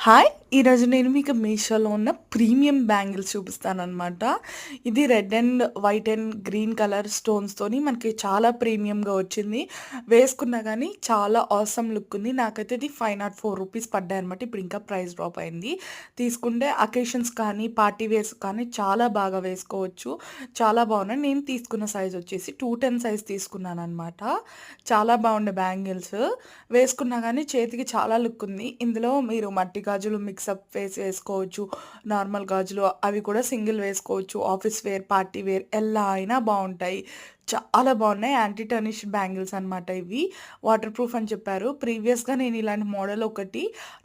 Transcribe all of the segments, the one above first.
Hi! ఈరోజు నేను మీకు మీషోలో ఉన్న ప్రీమియం బ్యాంగిల్స్ చూపిస్తాననమాట. ఇది red and white and green colour స్టోన్స్‌తోని మనకి చాలా ప్రీమియంగా వచ్చింది. వేసుకున్నా గానీ చాలా ఆసమ్ లుక్ ఉంది. నాకైతే ఇది ₹504 పడ్డాయనమాట. ఇప్పుడు ఇంకా ప్రైస్ డ్రాప్ అయింది. తీసుకుంటే అకేషన్స్ కానీ, పార్టీ వేర్స్ కానీ చాలా బాగా వేసుకోవచ్చు. చాలా బాగున్నాయి. నేను తీసుకున్న సైజ్ వచ్చేసి 210 సైజ్ తీసుకున్నాననమాట. చాలా బాగుండే బ్యాంగిల్స్. వేసుకున్నా గానీ చేతికి చాలా లుక్ ఉంది. ఇందులో మీరు మట్టి గాజులు మిక్సప్ వేసుకోవచ్చు. నార్మల్ గాజులు అవి కూడా సింగిల్ వేసుకోవచ్చు. ఆఫీస్ వేర్, పార్టీ వేర్ ఎలా అయినా బావుంటాయి. చాలా బావున్నాయి. యాంటీ టర్నిష్ బ్యాంగిల్స్ అనమాట ఇవి. వాటర్ ప్రూఫ్ అని చెప్పారు. ప్రీవియస్‌గా నేను ఇలాంటి మోడల్ ఒకటి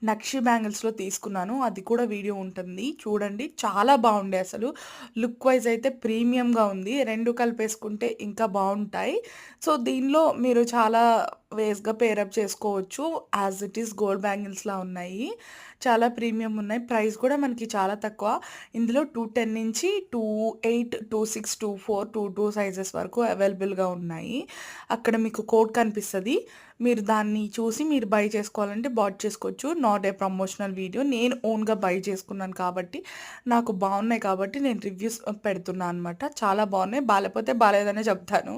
నక్షి బ్యాంగిల్స్‌లో తీసుకున్నాను. అది కూడా వీడియో ఉంటుంది. చూడండి. చాలా బావుండే అసలు. లుక్ వైస్ అయితే ప్రీమియంగా ఉంది. 2 కలిపేసుకుంటే ఇంకా బావుంటాయి. సో, దీనిలో మీరు చాలా వేస్‌గా పేరప్ చేసుకోవచ్చు. యాజ్ ఇట్ ఈస్ గోల్డ్ బ్యాంగిల్స్‌లా ఉన్నాయి. చాలా ప్రీమియం ఉన్నాయి. ప్రైస్ కూడా మనకి చాలా తక్కువ. ఇందులో 210 నుంచి 28, 26, 24, 22 సైజెస్ వరకు అవైలబుల్‌గా ఉన్నాయి. అక్కడ మీకు కోడ్ కనిపిస్తది. మీరు దాన్ని చూసి మీరు బై చేసుకోవాలంటే బాట్ చేసుకోవచ్చు. Not a promotional video. నేను ఓన్‌గా బై చేసుకున్నాను కాబట్టి, నాకు బావున్నాయి కాబట్టి నేను రివ్యూస్ పెడుతున్నా అనమాట. చాలా బావున్నాయి. బాలేపోతే బాలేదనే చెప్తాను.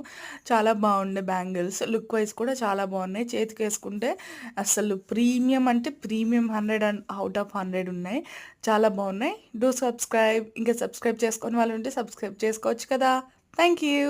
చాలా బావుండే బ్యాంగిల్స్. లుక్ వైస్ కూడా చాలా బావున్నాయి. చేతికేసుకుంటే అసలు ప్రీమియం అంటే ప్రీమియం 100 అండ్ ఔట్ ఆఫ్ 100 ఉన్నాయి. చాలా బావున్నాయి. Do subscribe. ఇంకా సబ్స్క్రైబ్ చేసుకోని వాళ్ళుంటే సబ్స్క్రైబ్ చేసుకోవచ్చు కదా! Thank you.